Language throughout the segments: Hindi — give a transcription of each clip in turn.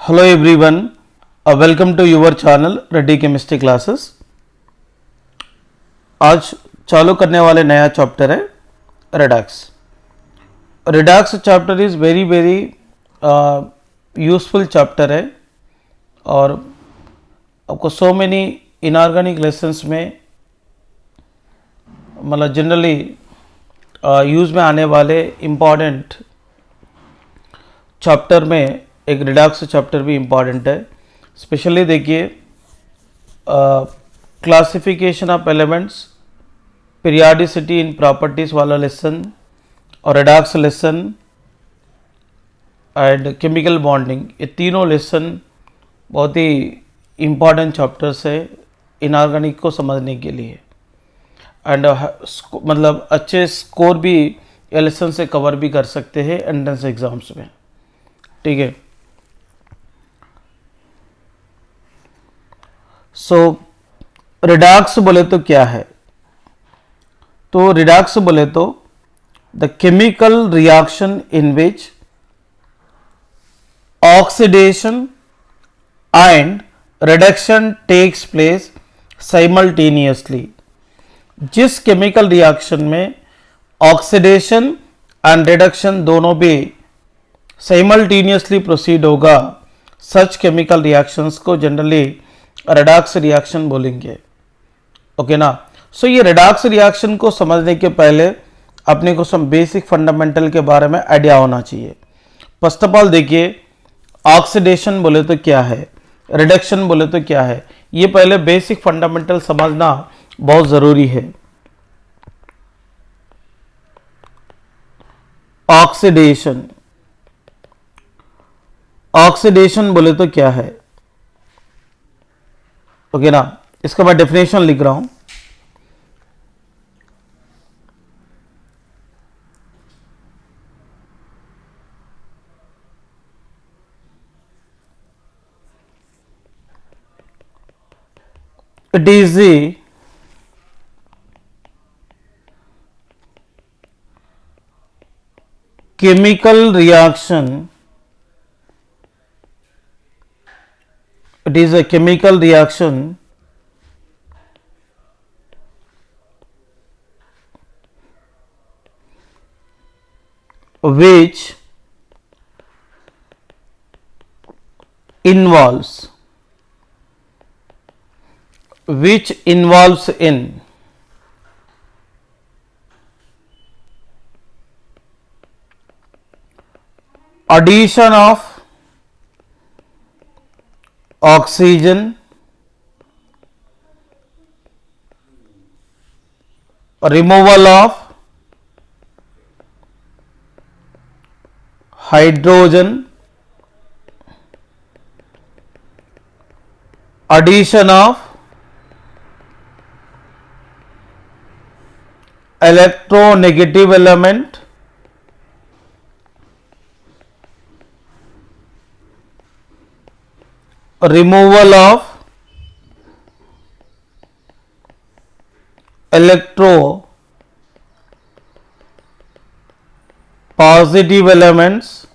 Hello everyone, welcome to your channel Reddy chemistry classes. आज चालू करने वाले नया चैप्टर है redox. Redox chapter is very very useful chapter है और आपको सो मेनी इनऑर्गेनिक लेसन्स में मतलब जनरली यूज़ में आने वाले इम्पॉर्टेंट चैप्टर में एक रिडॉक्स चैप्टर भी इम्पॉर्टेंट है। स्पेशली देखिए classification of elements, periodicity in properties वाला लेसन और redox lesson and chemical bonding, ये तीनों लेसन बहुत ही इम्पॉर्टेंट चैप्टर्स है इनऑर्गेनिक को समझने के लिए। एंड मतलब अच्छे स्कोर भी ये लेसन से कवर भी कर सकते हैं एंट्रेंस एग्जाम्स में, ठीक है। सो रिडॉक्स बोले तो क्या है? तो रिडॉक्स बोले तो the chemical reaction in which oxidation and reduction takes place simultaneously. जिस केमिकल रिएक्शन में ऑक्सीडेशन एंड रिडक्शन दोनों भी साइमल्टेनियसली प्रोसीड होगा, सच केमिकल रिएक्शंस को जनरली रेडॉक्स रिएक्शन बोलेंगे, ओके ना। सो ये रेडॉक्स रिएक्शन को समझने के पहले अपने को सम बेसिक फंडामेंटल के बारे में आइडिया होना चाहिए। फर्स्ट ऑफ ऑल देखिए, ऑक्सीडेशन बोले तो क्या है, रिडक्शन बोले तो क्या है, ये पहले बेसिक फंडामेंटल समझना बहुत जरूरी है। ऑक्सीडेशन, ऑक्सीडेशन बोले तो क्या है, ओके ना। इसका मैं डेफिनेशन लिख रहा हूं। It is the chemical reaction, it is a chemical reaction which involves in addition of oxygen, removal of hydrogen, addition of electronegative element, removal of electro positive elements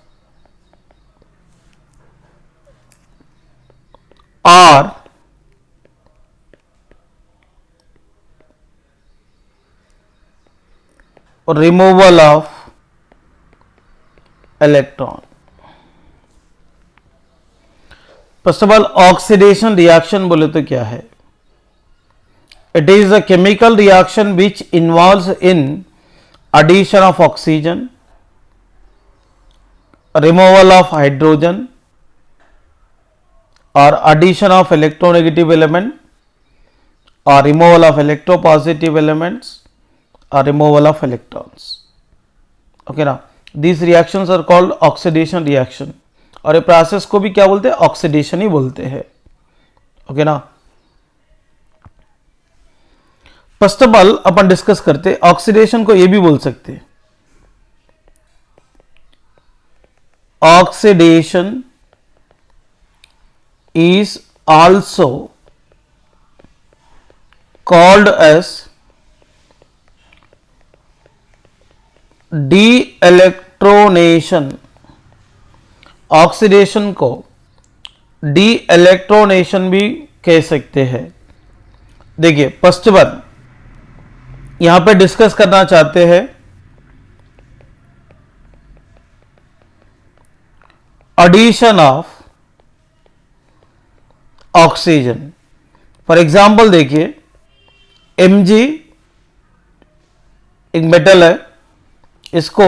or removal of electron। First of all oxidation reaction बोले तो क्या है? It is a chemical reaction which involves in addition of oxygen, removal of hydrogen or addition of electronegative element or removal of electropositive elements or removal of electrons, okay ना। these reactions are called oxidation reaction और ये प्रोसेस को भी क्या बोलते हैं? ऑक्सीडेशन ही बोलते हैं, ओके ना। First of all upon discuss करते, ऑक्सीडेशन को ये भी बोल सकते हैं, oxidation is also called as de-electronation। Oxidation को डी इलेक्ट्रोनेशन भी कह सकते हैं। देखिए फर्स्ट वन यहां पे डिस्कस करना चाहते हैं addition of oxygen. For example देखिए Mg एक मेटल है, इसको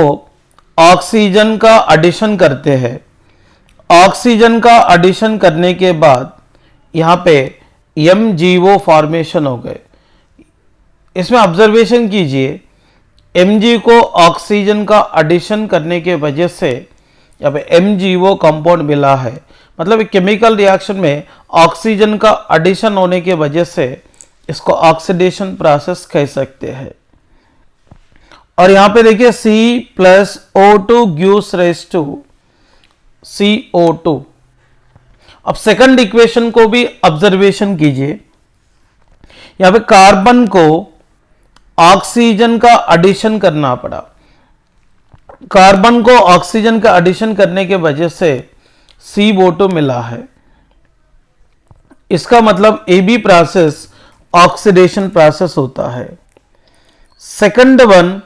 ऑक्सीजन का एडिशन करते हैं। ऑक्सीजन का एडिशन करने के बाद यहां पे MgO फॉर्मेशन हो गए। इसमें ऑब्जर्वेशन कीजिए Mg को ऑक्सीजन का एडिशन करने के वजह से यहाँ पे MgO कंपाउंड मिला है। मतलब एक केमिकल रिएक्शन में ऑक्सीजन का एडिशन होने के वजह से इसको ऑक्सीडेशन प्रोसेस कह सकते हैं। और यहां पे देखिए C+O2 gives rise to CO2। अब सेकंड इक्वेशन को भी ऑब्जर्वेशन कीजिए। यहां पे कार्बन को ऑक्सीजन का एडिशन करना पड़ा। कार्बन को ऑक्सीजन का एडिशन करने के वजह से CO2 मिला है। इसका मतलब ए बी प्रोसेस ऑक्सीडेशन प्रोसेस होता है। Second one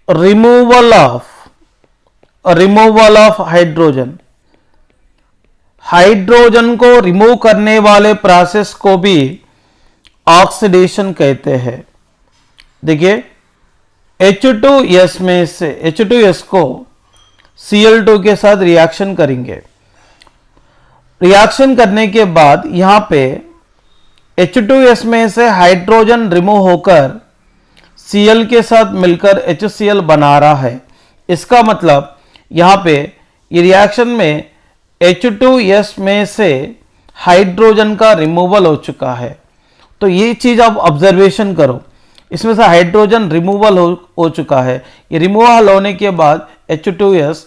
removal of hydrogen. Hydrogen को रिमूव करने वाले प्रोसेस को भी ऑक्सीडेशन कहते हैं। देखिए H2S में से H2S को Cl2 के साथ रिएक्शन करेंगे। रिएक्शन करने के बाद यहां पे H2S में से हाइड्रोजन रिमूव होकर Cl के साथ मिलकर HCl बना रहा है। इसका मतलब यहां पे ये रिएक्शन में H2S में से हाइड्रोजन का रिमूवल हो चुका है। तो ये चीज आप ऑब्जर्वेशन करो, इसमें से हाइड्रोजन रिमूवल हो चुका है। ये रिमूवल होने के बाद H2S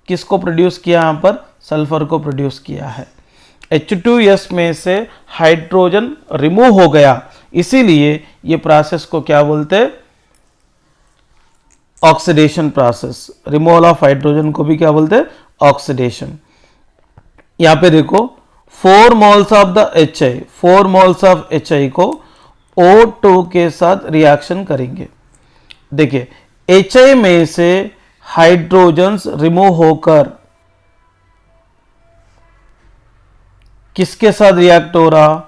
किसको प्रोड्यूस किया, यहां पर सल्फर को प्रोड्यूस किया है। H2S में से हाइड्रोजन रिमूव हो गया, इसीलिए ये प्रोसेस को क्या बोलते हैं, oxidation process. Removal of hydrogen को भी क्या बोलते हैं, ऑक्सीडेशन। यहां पे देखो 4 moles of the HI, 4 moles of HI को O2 के साथ रिएक्शन करेंगे। देखिए HI में से हाइड्रोजन्स रिमूव होकर किसके साथ रिएक्ट हो रहा,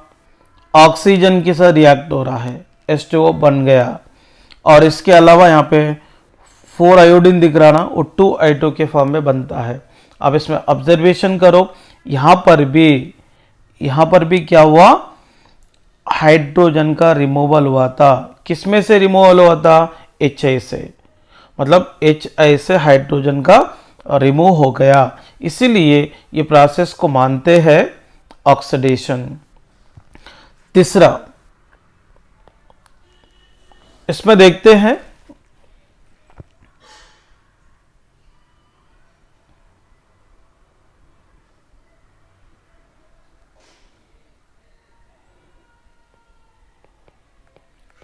ऑक्सीजन के साथ रिएक्ट हो रहा है, H2O बन गया। और इसके अलावा यहाँ पे 4 आयोडीन दिख रहा ना, वो 2I2 के फॉर्म में बनता है। अब इसमें ऑब्जर्वेशन करो, यहाँ पर भी क्या हुआ, हाइड्रोजन का रिमूवल हुआ था। किसमें से रिमूवल हुआ था, HI से। मतलब HI से हाइड्रोजन का रिमूव हो गया, इसीलिए ये प्रोसेस को मानते हैं ऑक्सीडेशन। तीसरा इसमें देखते हैं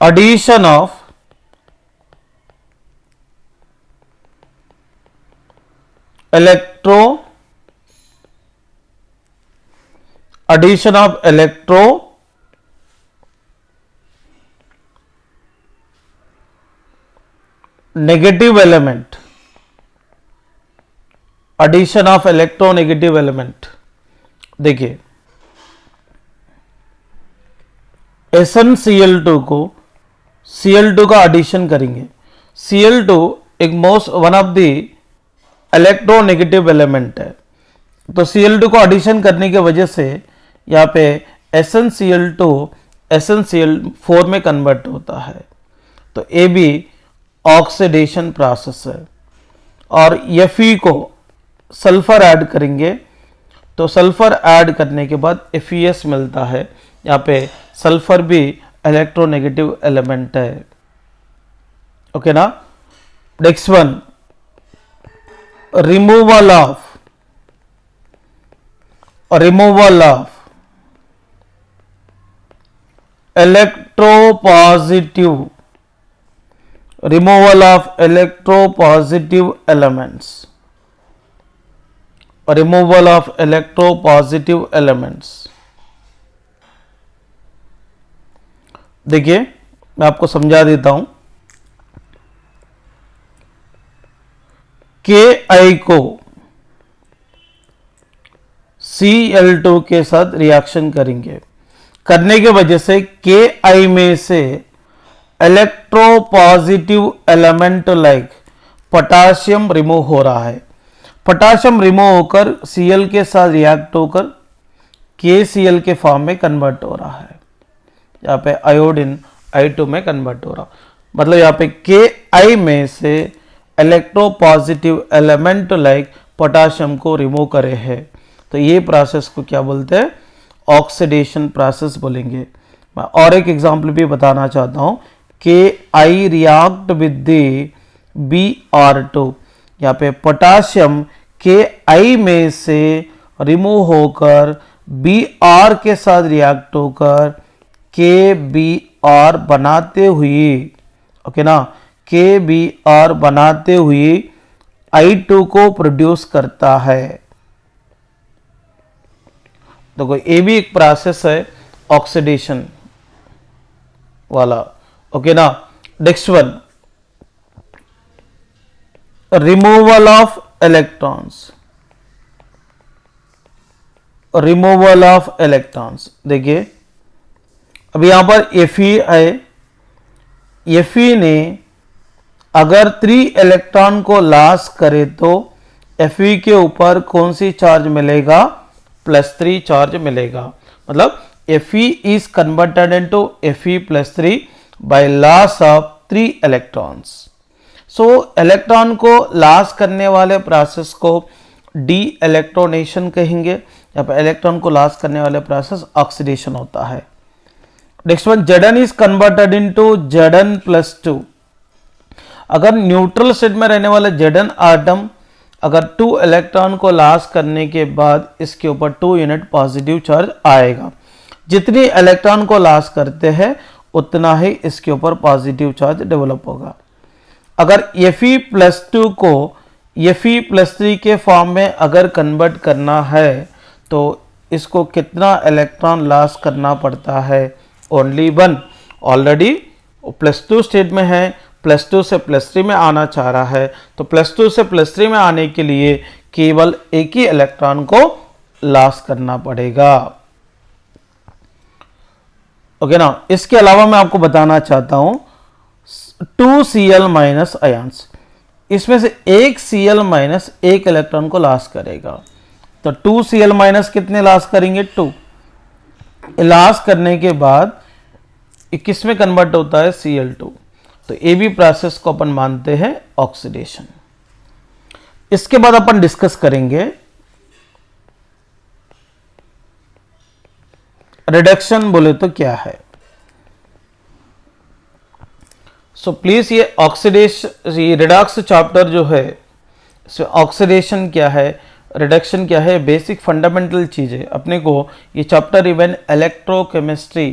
addition of electro negative element, addition of electronegative element। देखिए SnCl2 को Cl2 का एडिशन करेंगे। Cl2 एक one of the electronegative element है, तो Cl2 को एडिशन करने की वजह से यहाँ पे SnCl2 SnCl4 में कन्वर्ट होता है। तो ये भी ऑक्सीडेशन प्रोसेस है। और Fe को सल्फर ऐड करेंगे, तो सल्फर ऐड करने के बाद FeS मिलता है। यहाँ पे सल्फर भी इलेक्ट्रोनेगेटिव एलिमेंट है। ओके ना। Next one removal of electropositive elements. Removal of electropositive elements. देखिए मैं आपको समझा देता हूं। के आई को Cl2 के साथ रिएक्शन करेंगे, करने के वजह से के आई में से electropositive element like potassium remove हो रहा है। पोटासियम रिमूव होकर Cl के साथ रिएक्ट होकर KCl के फॉर्म में कन्वर्ट हो रहा है। यहाँ पे आयोडीन I2 में कन्वर्ट हो रहा, मतलब यहाँ पे Ki में से इलेक्ट्रोपॉजिटिव एलिमेंट लाइक पोटासियम को रिमूव करे है। तो ये प्रोसेस को क्या बोलते हैं? ऑक्सीडेशन प्रोसेस बोलेंगे। मैं और एक एग्जांपल भी बताना चाहता हूँ। Ki react with the Br2, यहाँ पे पोटासियम Ki में से रिमूव होकर Br के साथ रिएक्ट होकर KBr बनाते हुए, ओके ना, KBr बनाते हुए I2 को प्रोड्यूस करता है। देखो ये भी एक प्रोसेस है ऑक्सीडेशन वाला, ओके ना। Next one, removal of electrons. Removal of electrons, देखिए अब यहां पर Fe है। Fe ने अगर 3 इलेक्ट्रॉन को लॉस करे तो Fe के ऊपर कौन सी चार्ज मिलेगा? +3 चार्ज मिलेगा। मतलब Fe is converted into Fe+3 by loss of 3 electrons. So electron को लॉस करने वाले प्रोसेस को डी इलेक्ट्रोनेशन कहेंगे। यहाँ पर इलेक्ट्रॉन को लॉस करने वाले प्रोसेस ऑक्सीडेशन होता है। Next one, Zn is converted into Zn+2। अगर न्यूट्रल स्टेट में रहने वाले Zn आटम अगर 2 इलेक्ट्रॉन को लॉस करने के बाद इसके ऊपर 2 यूनिट पॉजिटिव चार्ज आएगा। जितनी इलेक्ट्रॉन को लॉस करते हैं उतना ही इसके ऊपर पॉजिटिव चार्ज डेवलप होगा। अगर Fe+2 को Fe+3 के फॉर्म में अगर कन्वर्ट करना है तो इसको कितना इलेक्ट्रॉन लॉस करना पड़ता है? ओनली 1। ऑलरेडी +2 स्टेट में है, +2 से +3 में आना चाह रहा है, तो +2 से +3 में आने के लिए केवल एक ही इलेक्ट्रॉन को लॉस करना पड़ेगा, ओके ना। इसके अलावा मैं आपको बताना चाहता हूं 2Cl- आयंस, इसमें से एक Cl- एक इलेक्ट्रॉन को लॉस करेगा। तो 2Cl- कितने लॉस करेंगे? 2। लॉस करने के बाद किस में कन्वर्ट होता है? Cl2। तो ये भी प्रोसेस को अपन मानते हैं ऑक्सीडेशन। इसके बाद अपन डिस्कस करेंगे रिडक्शन। बोले तो क्या है? सो प्लीज ये ऑक्सीडेशन, ये रिडक्स चैप्टर जो है इसमें ऑक्सीडेशन क्या है, रिडक्शन क्या है, बेसिक फंडामेंटल चीजें अपने को ये चैप्टर इवन इलेक्ट्रोकेमिस्ट्री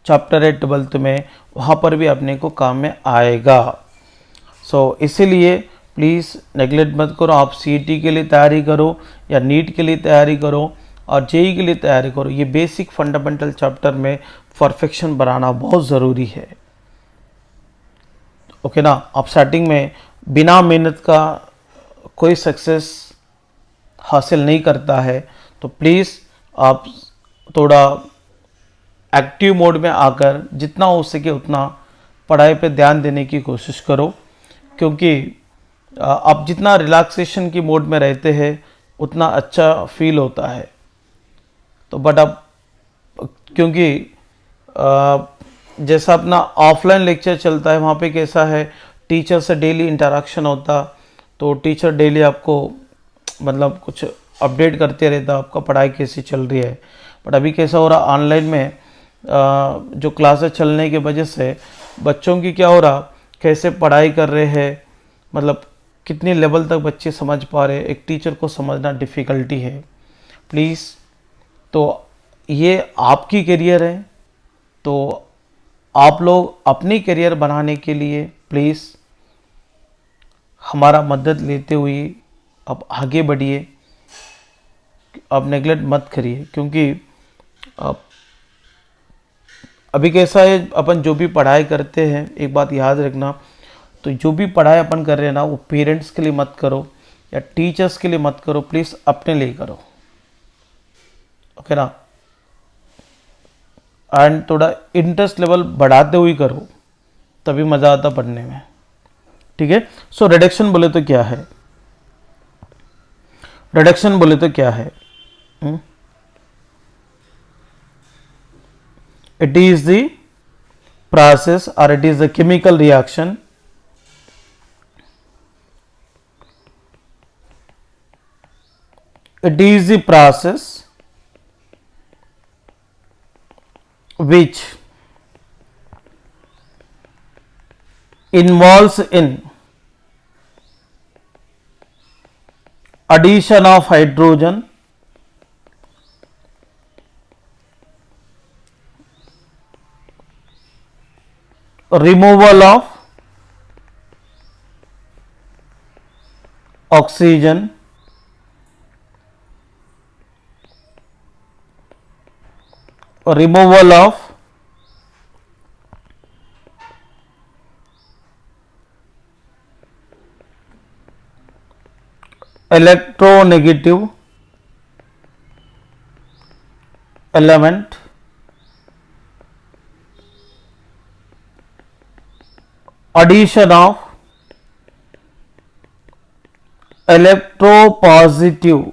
चैप्टर है 12th में, वहाँ पर भी अपने को काम में आएगा। सो इसीलिए प्लीज़ नेगलेक्ट मत करो। आप CET के लिए तैयारी करो या नीट के लिए तैयारी करो और JEE के लिए तैयारी करो। ये बेसिक फंडामेंटल चैप्टर में परफेक्शन बनाना बहुत ज़रूरी है, ओके ना। आप स्टार्टिंग में बिना मेहनत का कोई सक्सेस हासिल नहीं करता है, तो प्लीज़ आप थोड़ा एक्टिव मोड में आकर जितना हो सके उतना पढ़ाई पे ध्यान देने की कोशिश करो, क्योंकि आप जितना रिलैक्सेशन की मोड में रहते हैं उतना अच्छा फील होता है। तो बट अब क्योंकि जैसा अपना ऑफलाइन लेक्चर चलता है वहाँ पे कैसा है, टीचर से डेली इंटरेक्शन होता, तो टीचर डेली आपको मतलब कुछ अपडेट करते रहता आपका पढ़ाई कैसी चल रही है। बट अभी कैसा हो रहा, ऑनलाइन में जो क्लासेस चलने की वजह से बच्चों की क्या हो रहा, कैसे पढ़ाई कर रहे हैं, मतलब कितनी लेवल तक बच्चे समझ पा रहे हैं, एक टीचर को समझना डिफ़िकल्टी है। प्लीज़, तो ये आपकी करियर है, तो आप लोग अपनी करियर बनाने के लिए प्लीज़ हमारा मदद लेते हुए अब आगे बढ़िए। आप नेगलेक्ट मत करिए, क्योंकि अभी कैसा है, अपन जो भी पढ़ाई करते हैं, एक बात याद रखना, तो जो भी पढ़ाई अपन कर रहे हैं ना, वो पेरेंट्स के लिए मत करो या टीचर्स के लिए मत करो, प्लीज़ अपने लिए करो, ओके ना। एंड थोड़ा इंटरेस्ट लेवल बढ़ाते हुए करो, तभी मज़ा आता पढ़ने में, ठीक है। सो रिडक्शन बोले तो क्या है, रिडक्शन बोले तो क्या है, it is the process or it is the chemical reaction it is the process which involves in addition of hydrogen, removal of oxygen, removal of electronegative element, addition of electropositive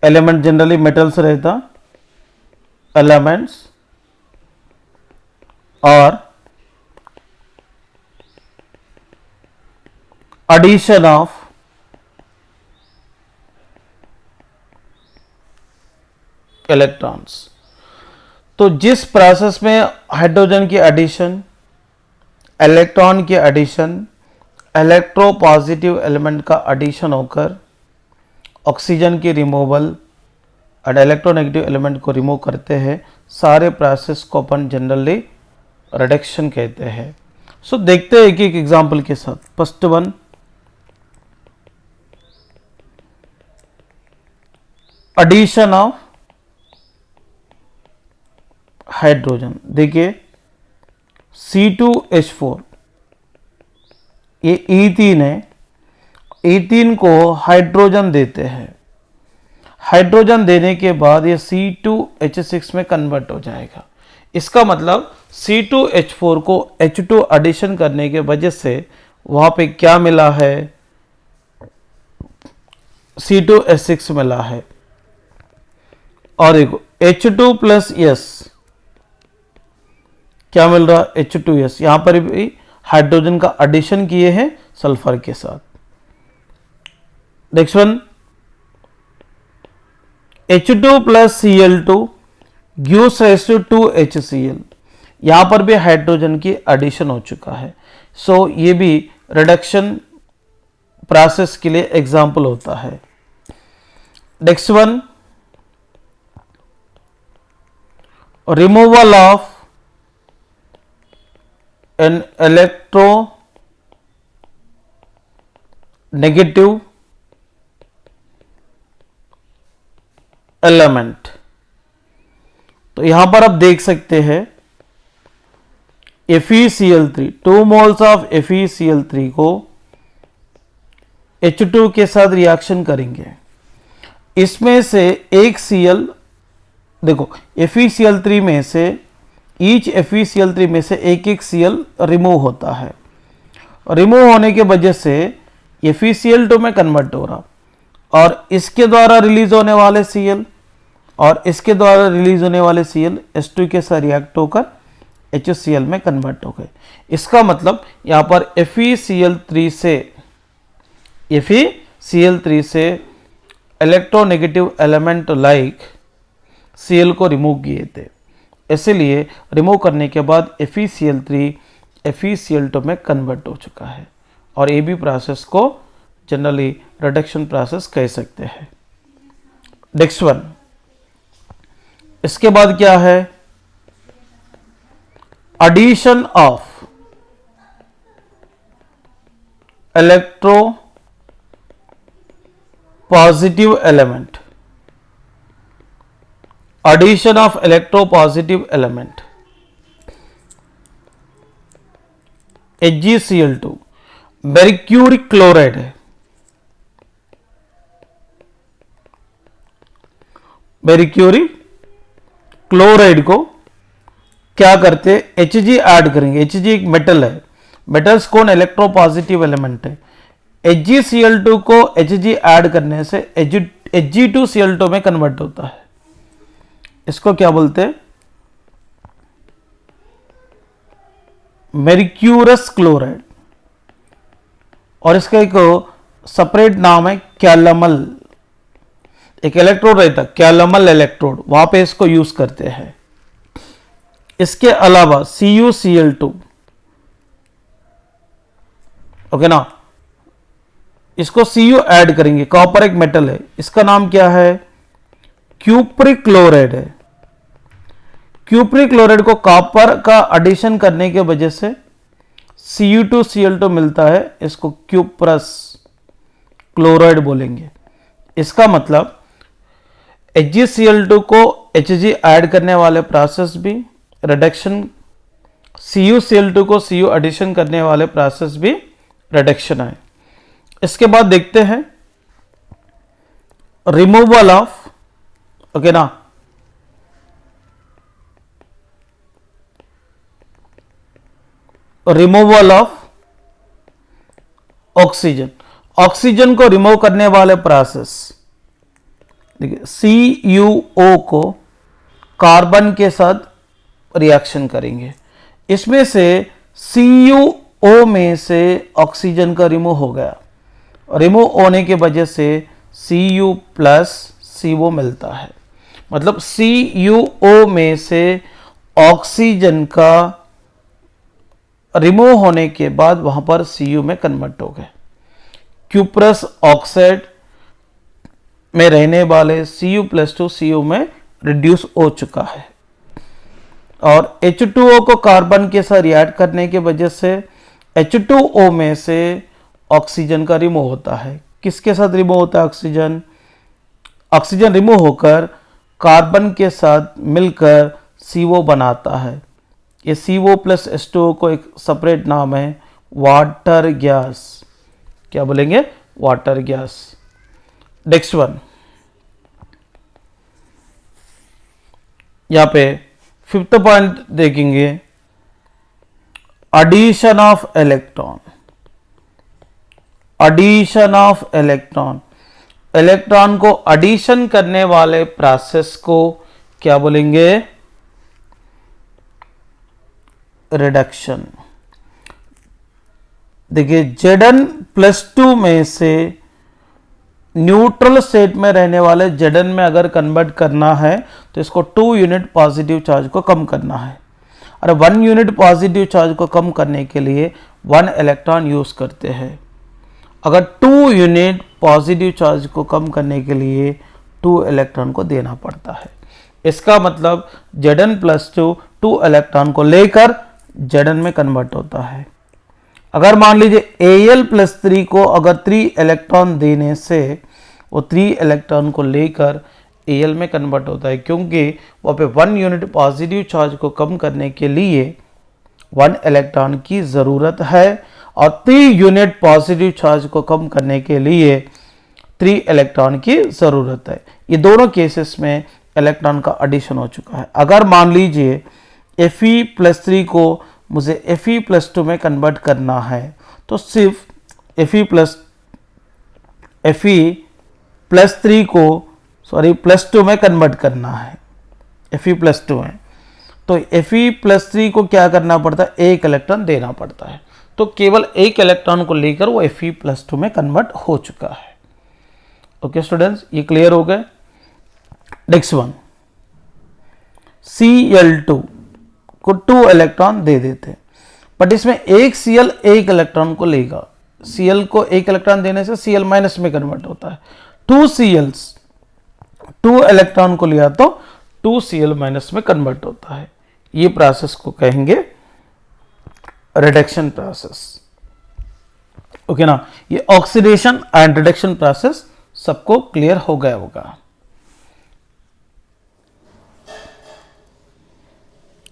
element, generally metals रहता elements, और addition of इलेक्ट्रॉन्स। तो जिस प्रोसेस में हाइड्रोजन की एडिशन, इलेक्ट्रॉन की एडिशन, इलेक्ट्रोपॉजिटिव एलिमेंट का एडिशन होकर ऑक्सीजन की रिमूवल और इलेक्ट्रोनेगेटिव एलिमेंट को रिमूव करते हैं, सारे प्रोसेस को अपन जनरली रिडक्शन कहते हैं। सो देखते हैं एक एक एग्जांपल के साथ। First one, addition of hydrogen. देखिए C2H4, ये ईथीन है, ईथीन को हाइड्रोजन देते हैं, हाइड्रोजन देने के बाद ये C2H6 में कन्वर्ट हो जाएगा। इसका मतलब C2H4 को H2 एडिशन करने के वजह से वहां पे क्या मिला है, C2H6 मिला है। और देखो H2 प्लस S क्या मिल रहा, H2S। यहां पर भी हाइड्रोजन का एडिशन किए हैं सल्फर के साथ। Next one, H2 plus Cl2 gives rise to 2HCl। यहां पर भी हाइड्रोजन की एडिशन हो चुका है। सो ये भी रिडक्शन प्रोसेस के लिए एग्जाम्पल होता है। Next one, removal of an electronegative element। तो यहां पर आप देख सकते हैं FeCl3, 2 मोल्स ऑफ FeCl3 को H2 के साथ रिएक्शन करेंगे। इसमें से एक Cl, देखो FeCl3 में से ईच FeCl3 में से एक एक Cl रिमूव होता है। रिमूव होने के वजह से FeCl2 में कन्वर्ट हो रहा, और इसके द्वारा रिलीज होने वाले Cl और इसके द्वारा रिलीज होने वाले Cl H2 के साथ रिएक्ट होकर HCl में कन्वर्ट हो गए। इसका मतलब यहाँ पर FeCl3 से इलेक्ट्रोनेगेटिव एलिमेंट लाइक Cl को रिमूव किए थे, इसलिए रिमूव करने के बाद FeCl3 FeCl2 में कन्वर्ट हो चुका है। और ये भी प्रोसेस को जनरली रिडक्शन प्रोसेस कह सकते हैं। नेक्स्ट वन, इसके बाद क्या है, addition of electro positive element. addition of electropositive element HgCl2 mercury chloride है, mercury क्लोराइड को क्या करते हैं, Hg ऐड करेंगे। Hg एक मेटल है, मेटल्स कौन इलेक्ट्रोपॉजिटिव एलिमेंट है। HgCl2 को Hg ऐड करने से Hg2Cl2 में कन्वर्ट होता है, इसको क्या बोलते हैं, मेर्क्यूरस क्लोराइड। और इसका एक सेपरेट नाम है कैलमल, एक इलेक्ट्रोड रहता है कैलमल इलेक्ट्रोड, वहां पे इसको यूज करते हैं। इसके अलावा CuCl2, ओके ना, इसको Cu ऐड करेंगे, कॉपर एक मेटल है, इसका नाम क्या है, क्यूप्रिक क्लोराइड है। क्यूप्रिक क्लोराइड को कॉपर का एडिशन करने के वजह से Cu2Cl2 मिलता है, इसको क्यूप्रस क्लोराइड बोलेंगे। इसका मतलब HgCl2 को Hg ऐड करने वाले प्रोसेस भी रिडक्शन, CuCl2 को Cu एडिशन करने वाले प्रोसेस भी रिडक्शन है। इसके बाद देखते हैं रिमूवल ऑफ, ओके ना, रिमूवल ऑफ ऑक्सीजन। ऑक्सीजन को रिमूव करने वाले प्रोसेस, देखिए CuO को कार्बन के साथ रिएक्शन करेंगे, इसमें से CuO में से ऑक्सीजन का रिमूव हो गया, रिमूव होने के वजह से Cu प्लस CO मिलता है। मतलब CuO में से ऑक्सीजन का रिमूव होने के बाद वहां पर Cu में कन्वर्ट हो गए। क्यूप्रस ऑक्साइड में रहने वाले Cu+2 Cu में रिड्यूस हो चुका है। और H2O को कार्बन के साथ रिएक्ट करने की वजह से H2O में से ऑक्सीजन का रिमूव होता है। किसके साथ रिमूव होता है ऑक्सीजन, ऑक्सीजन रिमूव होकर कार्बन के साथ मिलकर CO बनाता है। ये CO प्लस H2O को एक सेपरेट नाम है वाटर गैस, क्या बोलेंगे, वाटर गैस। नेक्स्ट वन, यहां पे फिफ्थ पॉइंट देखेंगे, addition of electron. Addition of electron, electron को एडिशन करने वाले प्रोसेस को क्या बोलेंगे, रिडक्शन। देखिए Zn+2 में से न्यूट्रल स्टेट में रहने वाले Zn में अगर कन्वर्ट करना है तो इसको 2 यूनिट पॉजिटिव चार्ज को कम करना है, और 1 यूनिट पॉजिटिव चार्ज को कम करने के लिए 1 इलेक्ट्रॉन यूज करते हैं। अगर 2 यूनिट पॉजिटिव चार्ज को कम करने के लिए 2 इलेक्ट्रॉन को देना पड़ता है। इसका मतलब Zn+2 2 इलेक्ट्रॉन को लेकर Zn में कन्वर्ट होता है। अगर मान लीजिए Al+3 को अगर 3 इलेक्ट्रॉन देने से वो 3 इलेक्ट्रॉन को लेकर Al में कन्वर्ट होता है, क्योंकि वहाँ पे 1 यूनिट पॉजिटिव चार्ज को कम करने के लिए 1 इलेक्ट्रॉन की ज़रूरत है, और 3 यूनिट पॉजिटिव चार्ज को कम करने के लिए 3 इलेक्ट्रॉन की ज़रूरत है। ये दोनों केसेस में इलेक्ट्रॉन का एडिशन हो चुका है। अगर मान लीजिए Fe+3 को मुझे Fe+2 में कन्वर्ट करना है तो सिर्फ Fe+3 को +2 में कन्वर्ट करना है, Fe+2 है, तो Fe+3 को क्या करना पड़ता है, एक इलेक्ट्रॉन देना पड़ता है। तो केवल एक इलेक्ट्रॉन को लेकर वो Fe+2 में कन्वर्ट हो चुका है। ओके स्टूडेंट्स, ये क्लियर हो गए। नेक्स्ट वन, Cl2 को 2 इलेक्ट्रॉन दे देते हैं, बट इसमें एक Cl एक इलेक्ट्रॉन को लेगा। Cl को एक इलेक्ट्रॉन देने से Cl- में कन्वर्ट होता है। 2 Cls 2 इलेक्ट्रॉन को लिया तो 2 Cl- में कन्वर्ट होता है। ये प्रोसेस को कहेंगे रिडक्शन प्रोसेस। ओके ना, ये ऑक्सीडेशन एंड रिडक्शन प्रोसेस सबको क्लियर हो गया होगा।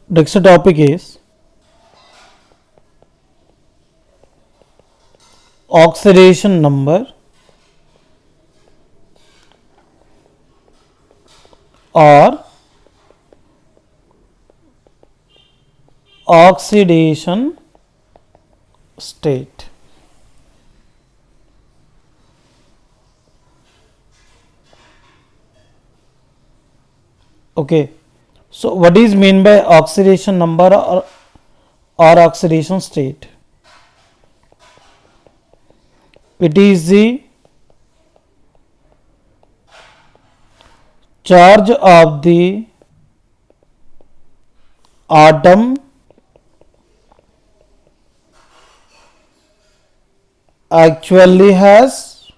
next topic is oxidation number or oxidation state. Okay, so what is mean by oxidation number or oxidation state? It is the charge of the atom actually has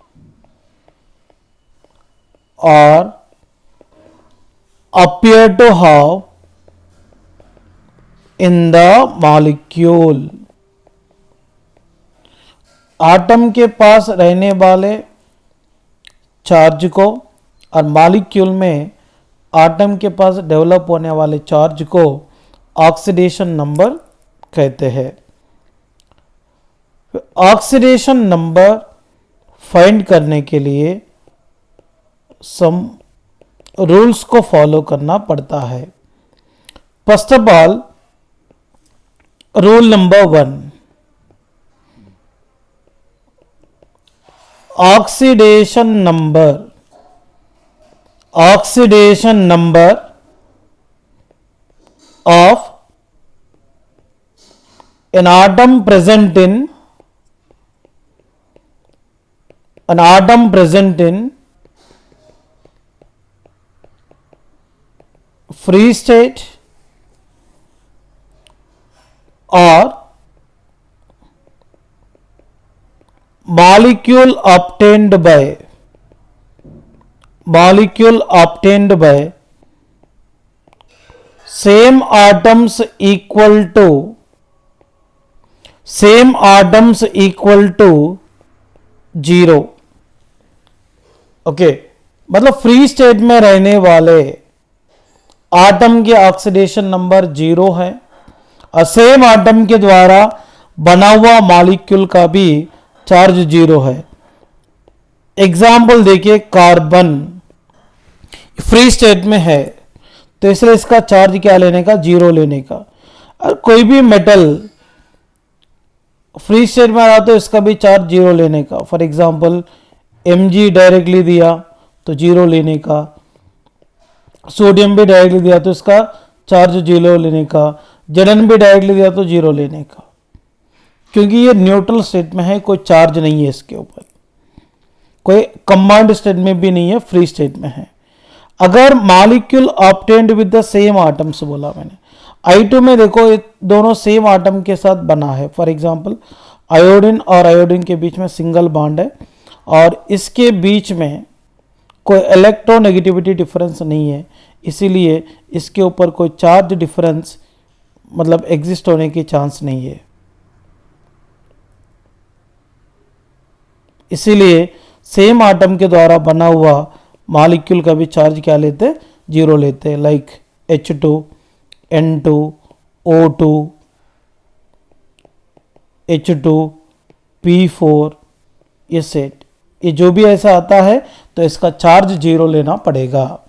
or appear to have in the molecule. Atom के पास रहने वाले चार्ज को और मॉलिक्यूल में आटम के पास डेवलप होने वाले चार्ज को ऑक्सीडेशन नंबर कहते हैं. ऑक्सीडेशन नंबर फाइंड करने के लिए सम रूल्स को फॉलो करना पड़ता है. First of all, rule number 1, oxidation number of an atom present in free state or molecule obtained by same atoms equal to 0. Okay, मतलब फ्री स्टेट में रहने वाले आटम के ऑक्सीडेशन नंबर 0 है और सेम आटम के द्वारा बना हुआ मॉलिक्यूल का भी चार्ज 0 है. एग्जाम्पल देखिए, कार्बन फ्री स्टेट में है तो इसलिए इसका चार्ज क्या लेने का, 0 लेने का. और कोई भी मेटल फ्री स्टेट में आ रहा तो इसका भी चार्ज 0 लेने का. फॉर एग्जाम्पल Mg डायरेक्टली दिया तो 0 लेने का, सोडियम भी डायरेक्टली दिया तो इसका चार्ज 0 लेने का, Zn भी डायरेक्टली दिया तो 0 लेने का, क्योंकि ये न्यूट्रल स्टेट में है, कोई चार्ज नहीं है इसके ऊपर, कोई कंबाइंड स्टेट में भी नहीं है, फ्री स्टेट में है. अगर molecule obtained with the same atoms बोला मैंने, I2 में देखो ये दोनों सेम आटम के साथ बना है. फॉर एग्जांपल आयोडीन और आयोडीन के बीच में सिंगल बॉन्ड है और इसके बीच में कोई इलेक्ट्रोनेगेटिविटी डिफरेंस नहीं है, इसीलिए इसके ऊपर कोई चार्ज डिफरेंस मतलब एग्जिस्ट होने की चांस नहीं है. इसीलिए सेम आटम के द्वारा बना हुआ मॉलिक्यूल का भी चार्ज क्या लेते, 0 लेते. Like H2, N2, O2, H2, P4, ये सेट, ये जो भी ऐसा आता है तो इसका चार्ज 0 लेना पड़ेगा.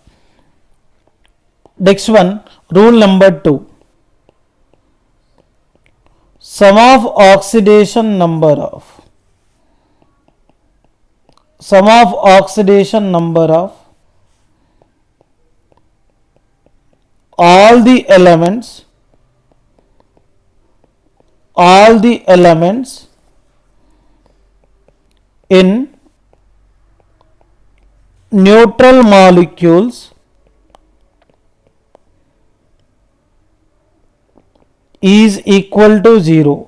Next one, rule number 2, sum of oxidation number of all the elements in neutral molecules is equal to 0.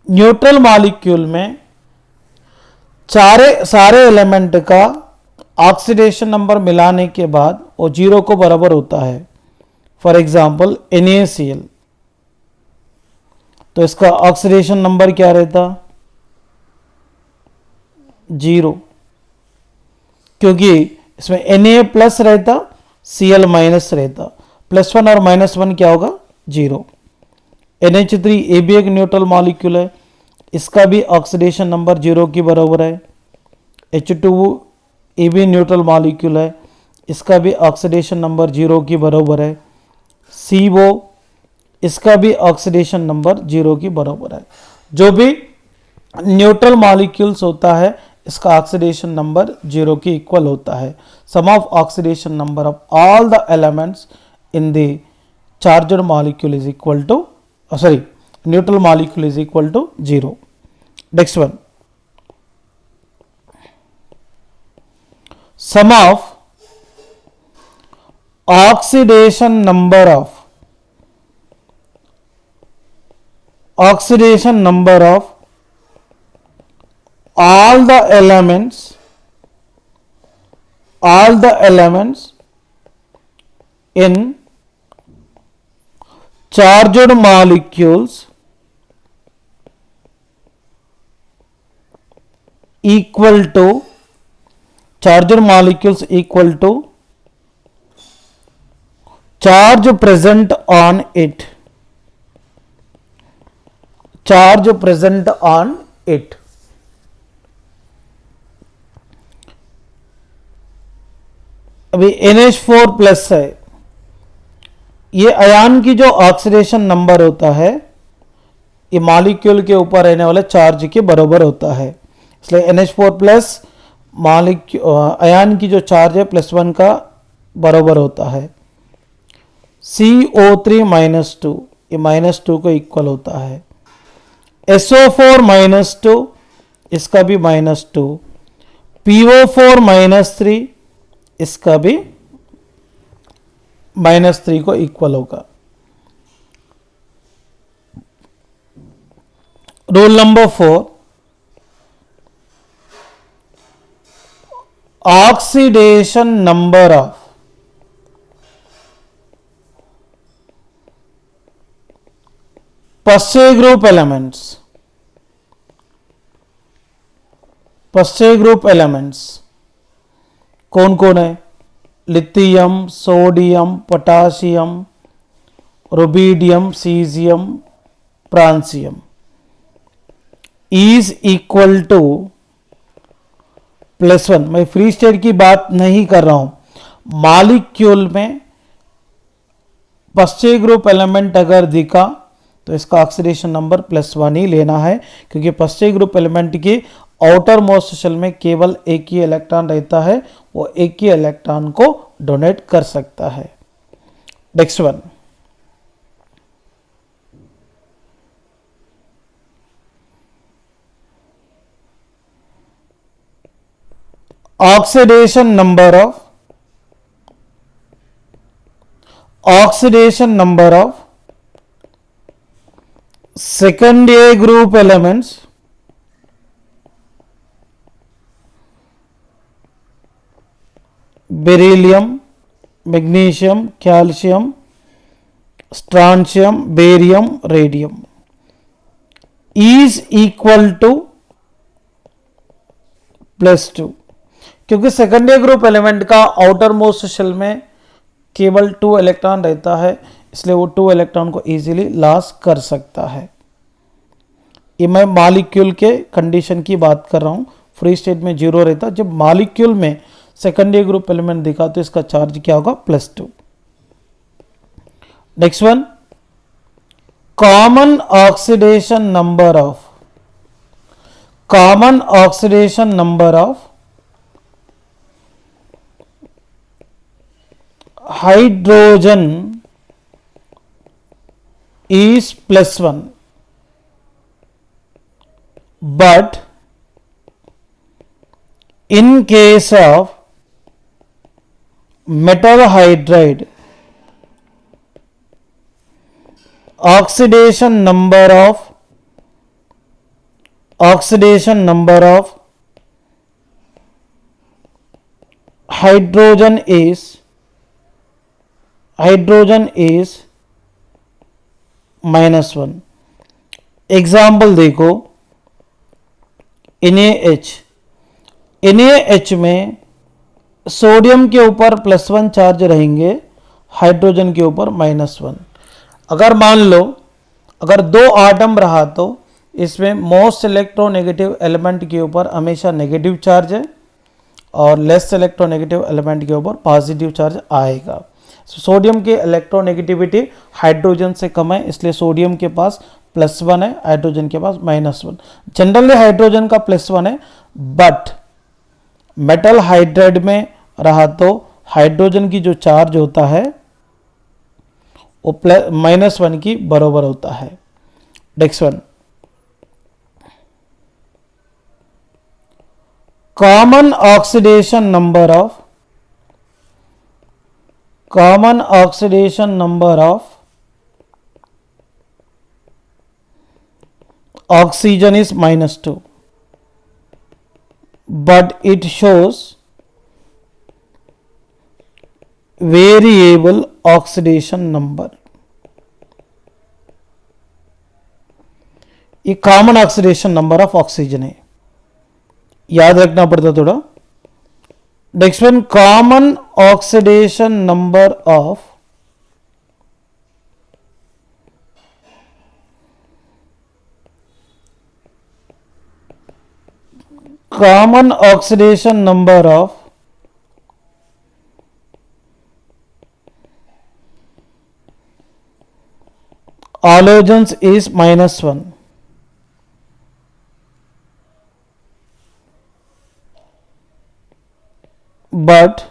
Neutral molecule में सारे एलिमेंट का ऑक्सीडेशन नंबर मिलाने के बाद वो 0 को बराबर होता है. फॉर एग्जाम्पल NaCl, तो इसका ऑक्सीडेशन नंबर क्या रहता, 0, क्योंकि इसमें Na प्लस रहता, Cl माइनस रहता, +1 और -1 क्या होगा 0। NH3 ये भी एक न्यूट्रल मॉलिक्यूल है, इसका भी ऑक्सीडेशन नंबर 0 के बराबर है। H2 ये भी न्यूट्रल मॉलिक्यूल है, इसका भी ऑक्सीडेशन नंबर 0 के बराबर है। CO इसका भी ऑक्सीडेशन नंबर 0 के बराबर है। जो भी न्यूट्रल मॉलिक्यूल्स होता है इसका ऑक्सीडेशन नंबर 0 के इक्वल होता है। Sum of oxidation number of all the elements in the charged molecule is equal to neutral molecule is equal to 0। Next one, sum of oxidation number of all the elements in charged molecules equal to charged molecules equal to charge present on it, charge present on it। अभी NH4 प्लस है, ये अयान की जो ऑक्सीडेशन नंबर होता है ये मॉलिक्यूल के ऊपर रहने वाले चार्ज के बराबर होता है, इसलिए NH4 प्लस अयान की जो चार्ज है +1 का बराबर होता है। CO3 -2 ये -2 को इक्वल होता है। SO4 -2 इसका भी -2, PO4 -3 इसका भी -3 को इक्वल होगा। Rule number 4, oxidation number of first group elements, कौन कौन है? Lithium, sodium, potassium, rubidium, caesium, francium is equal to +1। मैं फ्री स्टेट की बात नहीं कर रहा हूं, मॉलिक्यूल में फर्स्ट ग्रुप एलिमेंट अगर दिखा तो इसका ऑक्सीडेशन नंबर +1 ही लेना है, क्योंकि फर्स्ट ग्रुप एलिमेंट की आउटर मोस्ट शेल में केवल एक ही इलेक्ट्रॉन रहता है, वो एक ही इलेक्ट्रॉन को डोनेट कर सकता है। Next one, oxidation number of second A group elements beryllium, magnesium, calcium, strontium, barium, radium is equal to +2, क्योंकि सेकेंडरी ग्रुप एलिमेंट का आउटर मोस्ट शेल में केवल 2 इलेक्ट्रॉन रहता है, इसलिए वो 2 इलेक्ट्रॉन को इजीली लॉस कर सकता है। ये मैं मॉलिक्यूल के कंडीशन की बात कर रहा हूं, फ्री स्टेट में 0 रहता। जब मॉलिक्यूल में सेकेंडरी ग्रुप एलिमेंट दिखा तो इसका चार्ज क्या होगा? +2। Next one, common oxidation number of hydrogen is +1, but in case of metal hydride, oxidation number of hydrogen is -1। Example देखो, NaH में सोडियम के ऊपर +1 चार्ज रहेंगे, हाइड्रोजन के ऊपर -1। अगर मान लो अगर 2 आटम रहा तो इसमें मोस्ट इलेक्ट्रोनेगेटिव एलिमेंट के ऊपर हमेशा नेगेटिव चार्ज है और लेस इलेक्ट्रोनेगेटिव एलिमेंट के ऊपर पॉजिटिव चार्ज आएगा। सोडियम की इलेक्ट्रोनेगेटिविटी हाइड्रोजन से कम है, इसलिए सोडियम के पास +1 है, हाइड्रोजन के पास -1। जनरली हाइड्रोजन का +1 है, बट मेटल हाइड्राइड में रहा तो हाइड्रोजन की जो चार्ज होता है वो -1 की बराबर होता है। Next one, common oxidation number of oxygen is -2, but it shows variable oxidation number। ये common oxidation number of oxygen है, याद रखना पड़ता थोड़ा। Next one, common oxidation number of halogens is -1, but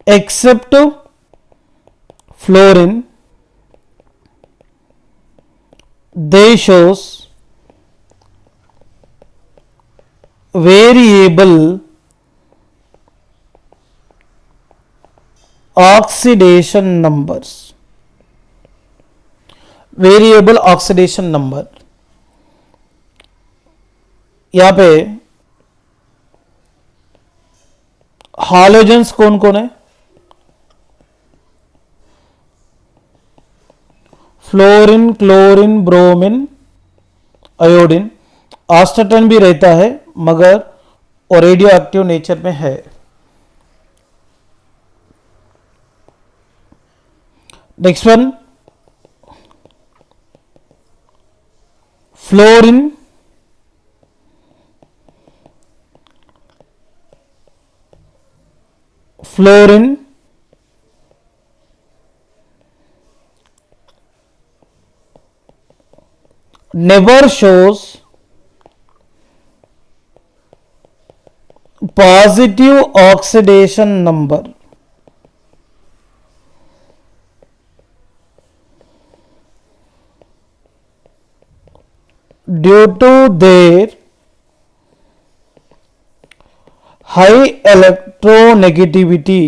except fluorine they shows variable oxidation numbers। Variable oxidation number, यहां पे हालोजेंस कौन कौन है? Fluorine, chlorine, bromine, iodine. Astatine भी रहता है मगर वो रेडियो एक्टिव नेचर में है। Next one, fluorine, never shows positive oxidation number due to their high electronegativity।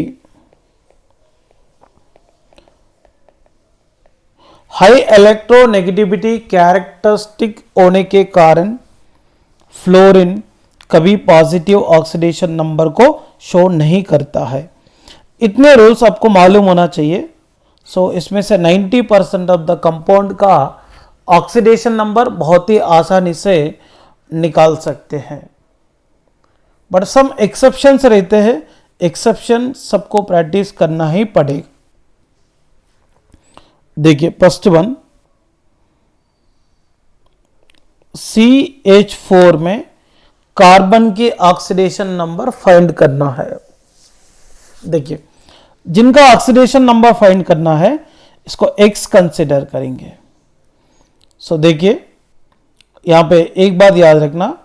High electronegativity characteristic होने के कारण फ्लोरीन कभी पॉजिटिव ऑक्सीडेशन नंबर को शो नहीं करता है। इतने रूल्स आपको मालूम होना चाहिए। सो इसमें से 90% ऑफ द कंपाउंड का ऑक्सीडेशन नंबर बहुत ही आसानी से निकाल सकते हैं, बट सम एक्सेप्शंस रहते हैं। एक्सेप्शन सबको प्रैक्टिस करना ही पड़ेगा। देखिए फर्स्ट वन, CH4 में कार्बन के ऑक्सीडेशन नंबर फाइंड करना है। देखिए जिनका ऑक्सीडेशन नंबर फाइंड करना है इसको X कंसिडर करेंगे। सो देखिए यहां पे एक बात याद रखना,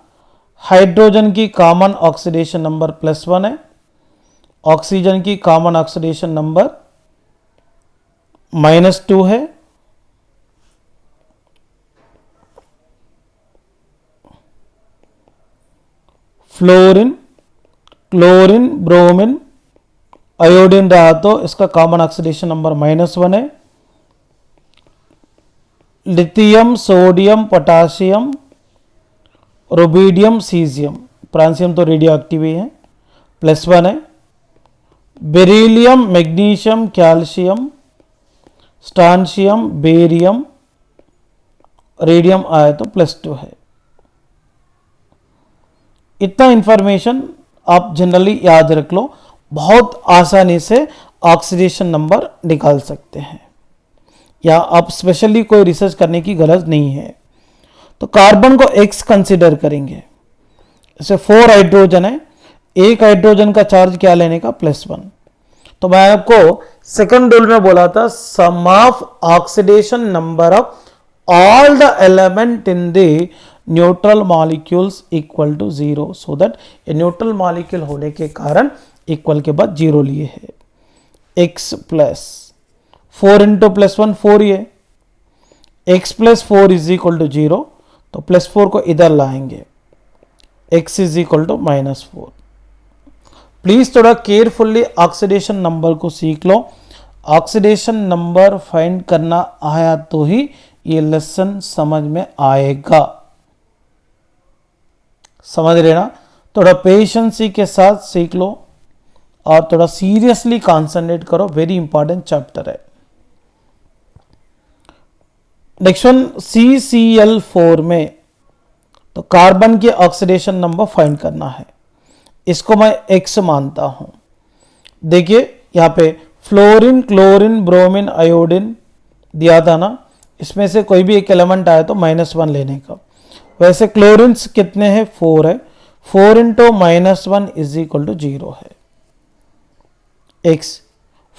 हाइड्रोजन की कॉमन ऑक्सीडेशन नंबर +1 है, ऑक्सीजन की कॉमन ऑक्सीडेशन नंबर -2 है, फ्लोरीन, क्लोरीन, ब्रोमीन, आयोडीन रहा तो इसका कॉमन ऑक्सीडेशन नंबर -1 है। Lithium, sodium, potassium, rubidium, caesium, francium तो रेडियो एक्टिव ही है, +1 है। Beryllium, magnesium, calcium, स्ट्रांशियम, barium, radium आया तो +2 है। इतना इंफॉर्मेशन आप जनरली याद रख लो, बहुत आसानी से ऑक्सीडेशन नंबर निकाल सकते हैं, या आप स्पेशली कोई रिसर्च करने की गरज नहीं है। तो कार्बन को X कंसिडर करेंगे, जैसे 4 हाइड्रोजन है, एक हाइड्रोजन का चार्ज क्या लेने का, +1। तो मैं आपको सेकंड रूल में बोला था, sum of oxidation number of all the element in the neutral molecules equal to 0, so that ये न्यूट्रल मॉलिक्यूल होने के कारण इक्वल के बाद 0 लिए है। X प्लस 4 इंटू +1 4 ये, X plus 4 is equal to 0, तो +4 को इधर लाएंगे, X is equal to -4। Please थोड़ा केयरफुल्ली ऑक्सीडेशन नंबर को सीख लो। ऑक्सीडेशन नंबर फाइंड करना आया तो ही ये लेसन समझ में आएगा, समझ रहे ना। थोड़ा पेशेंसी के साथ सीख लो और थोड़ा सीरियसली कॉन्सेंट्रेट करो, वेरी इंपॉर्टेंट चैप्टर है। नेक्स्ट वन CCl4 में तो कार्बन के ऑक्सीडेशन नंबर फाइंड करना है, इसको मैं X मानता हूं। देखिए यहां पे फ्लोरीन, क्लोरीन, ब्रोमीन, आयोडीन दिया था ना, इसमें से कोई भी एक एलिमेंट आया तो -1 लेने का। वैसे क्लोरीन्स कितने हैं, 4 है, 4 इंटू -1 इज इक्वल टू 0 है। X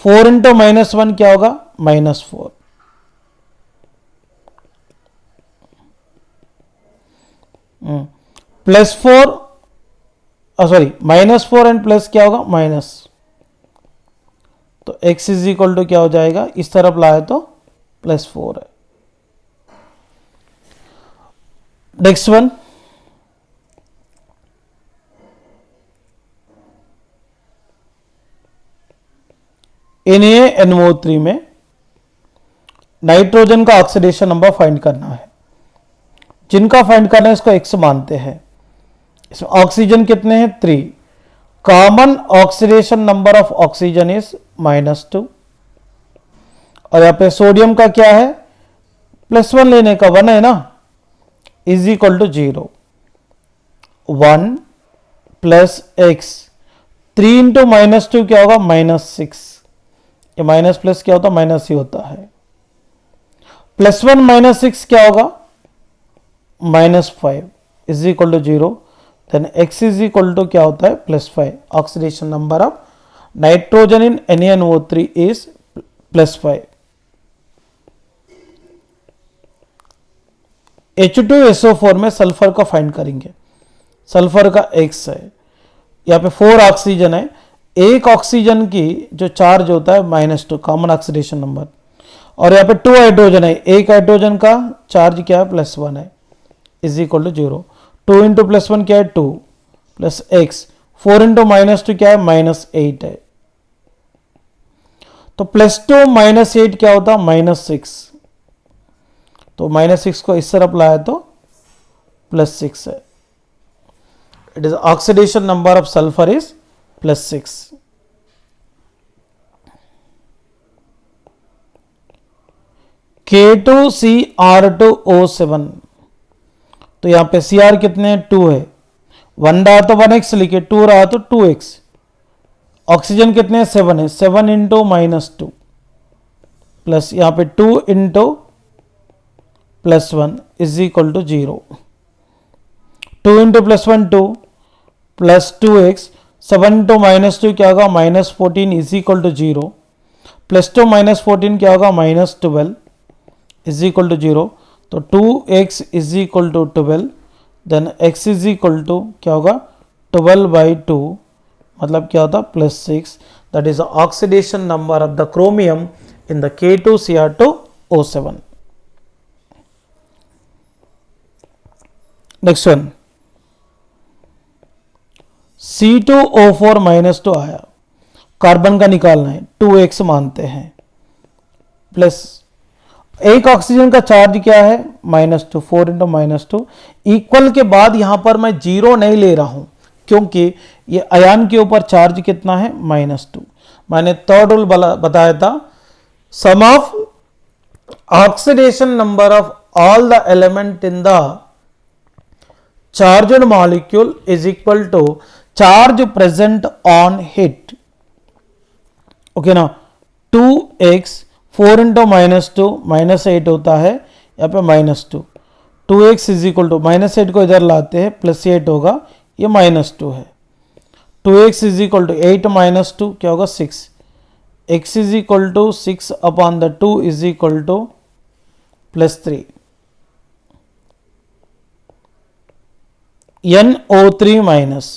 4 इंटू -1 क्या होगा, -4। +4 सॉरी -4 एंड प्लस क्या होगा, माइनस, तो X इज इक्वल टू क्या हो जाएगा, इस तरफ लाए तो +4 है। नेक्स्ट वन NaNO3 में नाइट्रोजन का ऑक्सीडेशन नंबर फाइंड करना है। जिनका फाइंड करना है इसको X मानते हैं। इसमें ऑक्सीजन कितने हैं, 3। Common oxidation number of oxygen is -2, और यहां पे सोडियम का क्या है, +1 लेने का, 1 है ना, is equal to 0। 1 plus X, 3 into -2 क्या होगा, -6। ये माइनस प्लस क्या होता है, माइनस ही होता है। +1 -6 क्या होगा, -5 is equal to 0। Then X is equal to क्या होता है, +5। Oxidation number of nitrogen in NaNO3 is +5। H2SO4 में सल्फर का फाइंड करेंगे। सल्फर का X है, यहाँ पे 4 ऑक्सीजन है, एक ऑक्सीजन की जो चार्ज होता है -2, कॉमन ऑक्सीडेशन नंबर, और यहाँ पे 2 हाइड्रोजन है, एक हाइड्रोजन का चार्ज क्या है, +1 है, इज इक्वल टू 0। 2 इंटू +1 क्या है, 2 प्लस X, 4 इंटू -2 क्या है, -8 है। तो +2 -8 क्या होता है, -6। तो -6 को इस तरफ लाया तो +6 है। It is oxidation number of sulphur is +6। K2Cr2O7, तो यहां पे Cr कितने हैं, 2 है, 1 रहा तो 1x लिखे, 2 रहा तो 2x। ऑक्सीजन कितने हैं, 7 है, 7 इंटू -2 प्लस यहां पे 2 into +1 is equal to 0। 2 into +1 2 plus 2x, 7 into -2 क्या होगा, -14 इज इक्वल टू 0। +2 -14 क्या होगा, -12 इज इक्वल टू 0। तो 2x is equal to 12, then x is equal to क्या होगा, 12/2, मतलब क्या होता, +6। That is the oxidation number of the chromium in the K2Cr2O7। Next one C2O4 -2 आया, कार्बन का निकालना है, 2x मानते हैं, प्लस एक ऑक्सीजन का चार्ज क्या है, -2, 4 इंटू -2 इक्वल के बाद यहां पर मैं 0 नहीं ले रहा हूं, क्योंकि ये आयन के ऊपर चार्ज कितना है, -2। मैंने थर्ड रूल बताया था, sum of oxidation number of all the element in the charged molecule is equal to charge present on it. Okay ना, 2x 4 इंटू -2 -8 होता है, यहाँ पे -2, 2x इज इक्वल टू -8 को इधर लाते हैं +8 होगा, ये -2 है, 2x इज इक्वल टू 8 -2 क्या होगा 6, x is equal to 6 upon the 2 is equal to +3, NO3 minus,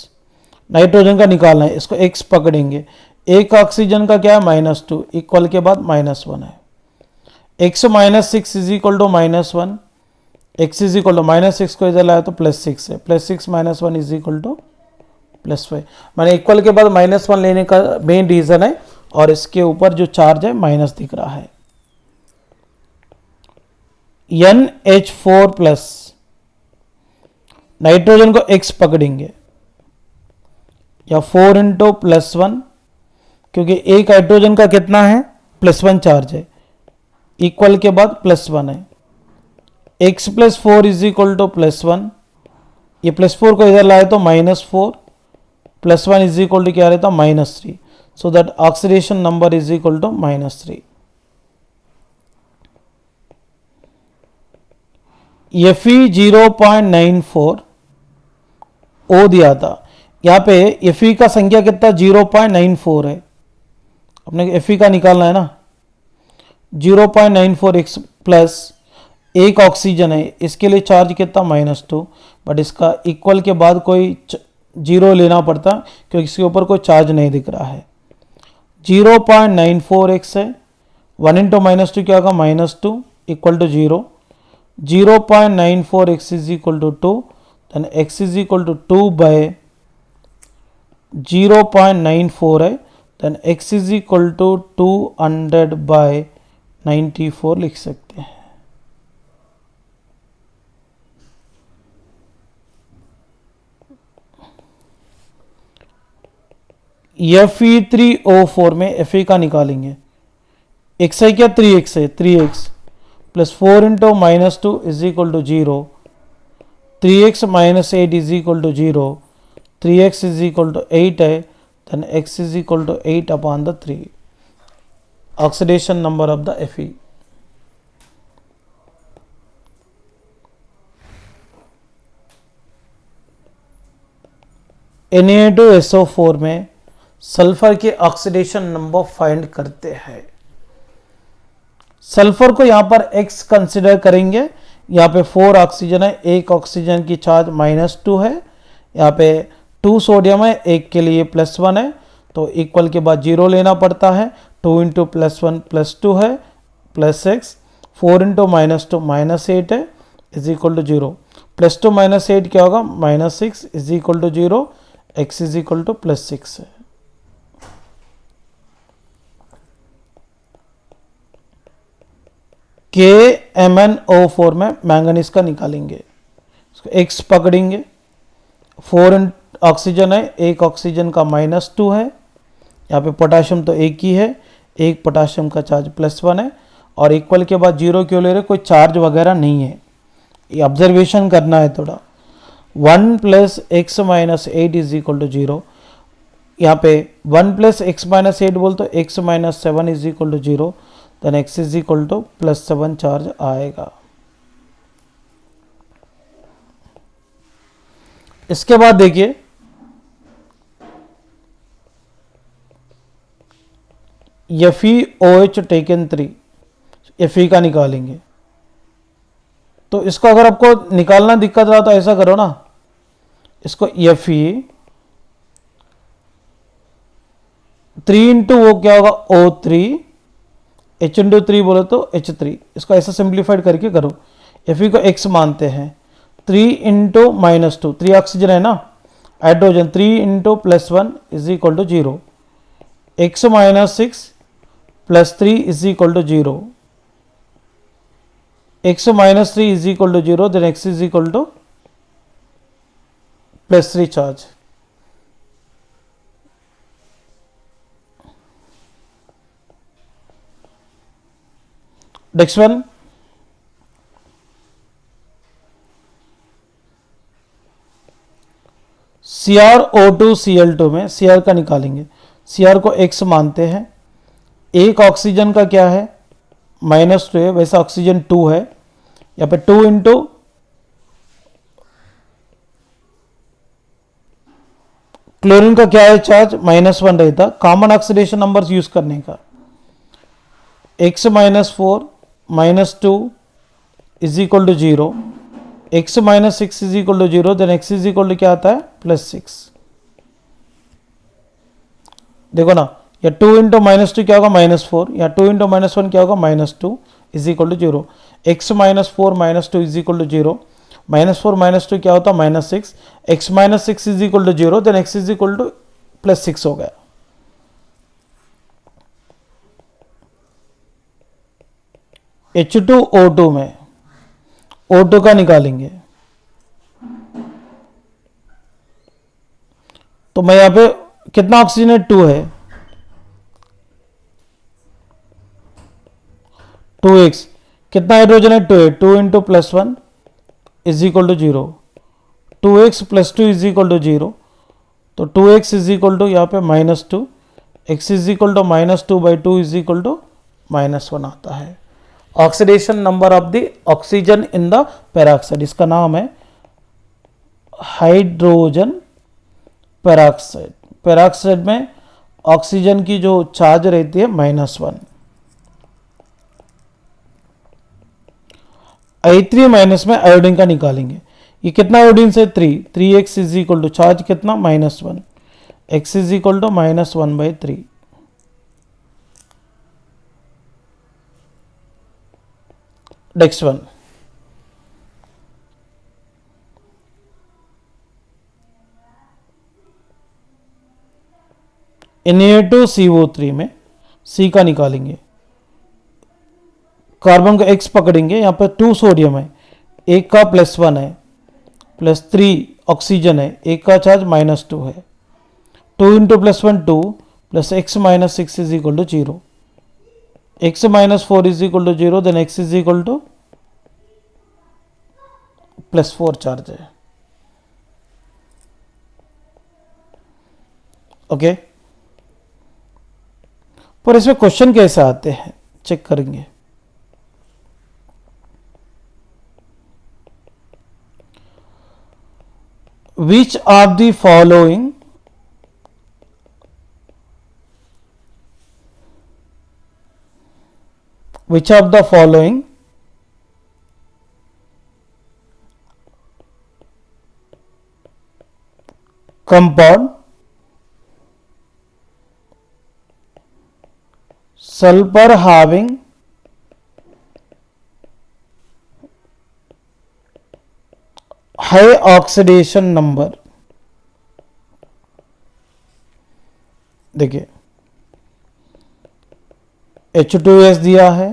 nitrogen का निकालना है, इसको x पकड़ेंगे, एक ऑक्सीजन का क्या है -2, इक्वल के बाद -1 है, x -6 is equal to -1, x is equal to -6 को इधर लाया तो +6 है, +6 -1 इज इक्वल टू +5, मैंने इक्वल के बाद -1 लेने का मेन रीजन है, और इसके ऊपर जो चार्ज है माइनस दिख रहा है, NH4 प्लस, नाइट्रोजन को x पकड़ेंगे या 4 इंटू +1, क्योंकि एक हाइड्रोजन का कितना है +1 चार्ज है, इक्वल के बाद +1 है, x + 4 इज इक्वल टू +1, ये +4 को इधर लाए तो -4, +1 इज इक्वल टू क्या रहता -3, so that oxidation number is equal to -3। Fe 0.94 O दिया था, यहाँ पे Fe का संख्या कितना 0.94 है, अपने Fe का निकालना है ना, 0.94 x प्लस एक ऑक्सीजन है, इसके लिए चार्ज कितना -2, बट इसका इक्वल के बाद कोई 0 लेना पड़ता क्योंकि इसके ऊपर कोई चार्ज नहीं दिख रहा है, 0.94 x है, 1 इंटू -2 क्या होगा -2 equal to 0, 0.94 x is equal to 2, then x is equal to 2 by 0.94 है, then x is equal to 200 by 94 लिख सकते हैं। Fe3O4 में Fe का निकालेंगे, x है क्या 3x है, 3x plus 4 into -2 is equal to 0, 3x - 8 is equal to 0, 3x is equal to 8 है, then x is equal to 8 upon the 3, oxidation number of the Fe। Na2SO4 में सल्फर के ऑक्सीडेशन नंबर फाइंड करते हैं, सल्फर को यहां पर x कंसिडर करेंगे, यहाँ पे 4 ऑक्सीजन है, एक ऑक्सीजन की चार्ज -2 है, यहाँ पे 2 सोडियम है, एक के लिए +1 है, तो इक्वल के बाद 0 लेना पड़ता है, 2 इंटू +1 +2 है, +6, 4 इंटू -2 -8 है, इज इक्वल टू 0, +2 -8 क्या होगा -6 is equal to 0, x is equal to +6 है। KMnO4 में मैंगनीज का निकालेंगे, इसको x पकड़ेंगे, 4 ऑक्सीजन है, एक ऑक्सीजन का -2 है, यहाँ पे पोटाशियम तो एक ही है, एक पोटाशियम का चार्ज +1 है, और इक्वल के बाद 0 क्यों ले रहे, कोई चार्ज वगैरह नहीं है, ये ऑब्जर्वेशन करना है थोड़ा। 1 + x - 8 इज इक्वल टू 0, यहाँ पे 1 + x - 8 बोल तो x - 7 is equal to 0, then x is equal to +7 charge आएगा। इसके बाद देखिए FeOH टेकन 3, Fe का निकालेंगे, तो इसको अगर आपको निकालना दिक्कत रहा तो ऐसा करो ना, इसको Fe 3 इंटू वो क्या होगा O3, H इंटू 3 बोलो तो H3, इसको ऐसा सिंप्लीफाइड करके करो, Fe को x मानते हैं, 3 इंटू -2, 3 ऑक्सीजन है ना, hydrogen 3 into +1 is equal to 0, x - 6 + 3 is equal to 0, x - 3 is equal to 0, then x is equal to +3 charge. Next one CrO2Cl2 में Cr का निकालेंगे, Cr को x मानते हैं, एक ऑक्सीजन का क्या है -2 है, वैसे ऑक्सीजन 2 है, यहाँ पे 2 इंटू क्लोरीन का क्या है चार्ज -1 रहता, कॉमन ऑक्सीडेशन नंबर्स यूज करने का, x -4 -2 is equal to 0, x -6 is equal to 0, then x is equal to क्या आता है +6। देखो ना, या 2 इंटू -2 क्या होगा -4, या 2 इंटू -1 क्या होगा -2 is equal to 0, x -4 -2 is equal to 0, -4 -2 क्या होता है -6, x -6 is equal to 0, then x is equal to +6 हो गया। H2O2 में O2 का निकालेंगे, तो मैं यहां पे कितना ऑक्सीजन है 2 है, 2x, कितना हाइड्रोजन है 2 है, 2 into +1 is equal to 0, 2x + 2 is equal to 0, तो 2x इज इक्वल टू यहाँ पे -2, x is equal to -2/2 is equal to -1 आता है। Oxidation number of the oxygen in the peroxide, इसका नाम है हाइड्रोजन पेरोक्साइड। पेरोक्साइड में ऑक्सीजन की जो चार्ज रहती है -1। I3- में आयोडीन का निकालेंगे, ये कितना आयोडीन से 3x is equal to charge कितना -1, x is equal to -1/3। Next one, Na2CO3 में C का निकालेंगे, कार्बन का X पकड़ेंगे, यहाँ पर 2 सोडियम है, एक का +1 है, +3 ऑक्सीजन है, एक का चार्ज -2 है, 2 into +1 2 plus x -6 is equal to 0, x -4 is equal to 0, then x is equal to +4 charge है। ओके, पर इसमें क्वेश्चन कैसे आते हैं चेक करेंगे। Which of the following compound sulfur having high oxidation number, देखिए H2S दिया है,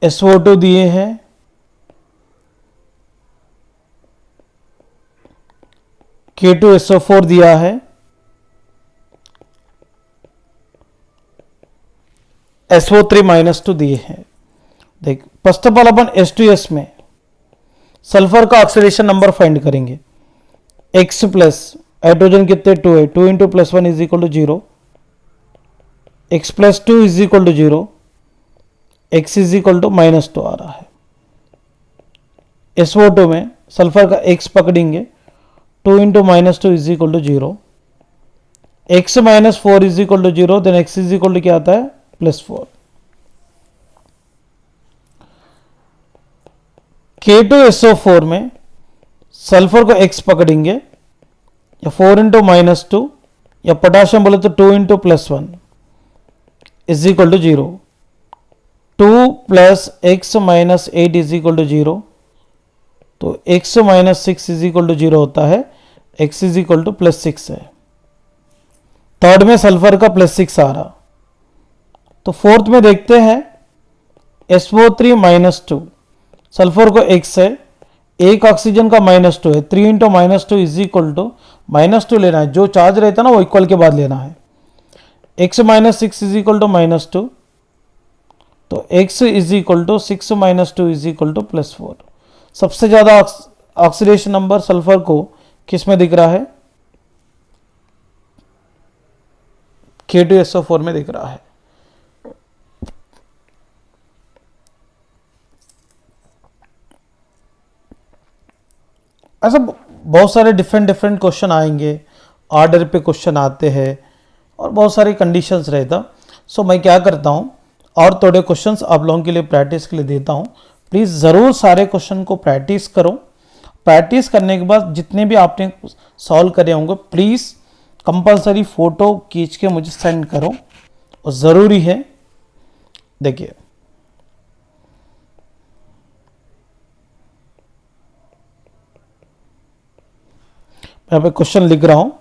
SO2 दिए हैं, K2SO4 दिया है, SO3- दिए हैं। देख first of all upon H2S में सल्फर का ऑक्सीडेशन नंबर फाइंड करेंगे, x प्लस हाइड्रोजन कितने 2 है, 2 into +1 is equal to 0, x + 2 is equal to 0, x is equal to -2 आ रहा है। SO2 में सल्फर का x पकड़ेंगे, 2 into -2 is equal to 0, x -4 is equal to 0, then x is equal to क्या आता है +4। K2SO4 में सल्फर को x पकड़ेंगे, या 4 इंटू -2, या पोटाशियम बोले तो 2 into +1 is equal to 0, 2 + x - 8 is equal to 0, तो x -6 इज इक्वल टू 0 होता है, x इज इक्वल टू +6 है। थर्ड में सल्फर का +6 आ रहा, तो फोर्थ में देखते हैं SO3- सल्फर को x है, एक ऑक्सीजन का -2 है, 3 इंटू -2 इज इक्वल टू -2 लेना है, जो चार्ज रहता है ना वो इक्वल के बाद लेना है, x -6 इज इक्वल टू -2, तो x is equal to 6 - 2 is equal to +4। सबसे ज़्यादा ऑक्सीडेशन नंबर सल्फर को किस में दिख रहा है? K2SO4 में दिख रहा है। ऐसा बहुत सारे डिफरेंट क्वेश्चन आएंगे, ऑर्डर पे क्वेश्चन आते हैं और बहुत सारी कंडीशंस रहता। सो मैं क्या करता हूँ, और थोड़े क्वेश्चंस आप लोगों के लिए प्रैक्टिस के लिए देता हूँ। प्लीज़ ज़रूर सारे क्वेश्चन को प्रैक्टिस करो। प्रैक्टिस करने के बाद जितने भी आपने सॉल्व करे होंगे प्लीज़ कंपलसरी फ़ोटो खींच के मुझे सेंड करो, और ज़रूरी है। देखिए यहाँ पे क्वेश्चन लिख रहा हूँ,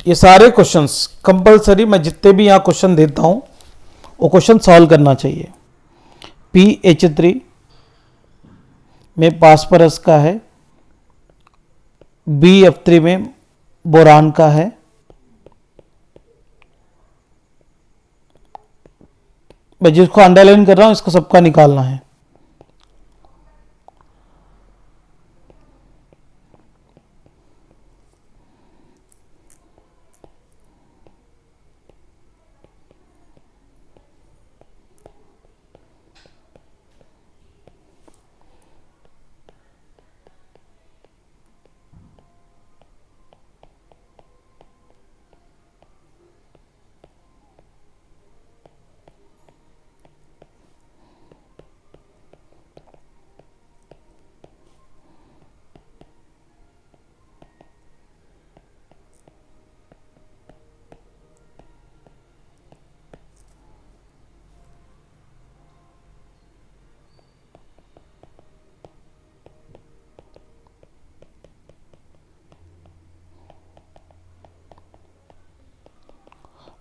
ये सारे क्वेश्चंस कंपलसरी मैं जितने भी यहाँ क्वेश्चन देता हूँ वो क्वेश्चन सॉल्व करना चाहिए। PH3 में फास्फोरस का है, BF3 में बोरान का है, मैं जिसको अंडरलाइन कर रहा हूँ इसको सबका निकालना है।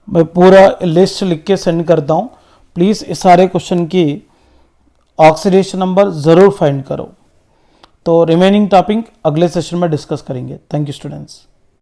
मैं पूरा लिस्ट लिख के सेंड करता हूँ। प्लीज़ इस सारे क्वेश्चन की ऑक्सीडेशन नंबर ज़रूर फाइंड करो। तो रिमेनिंग टॉपिक अगले सेशन में डिस्कस करेंगे। Thank you students.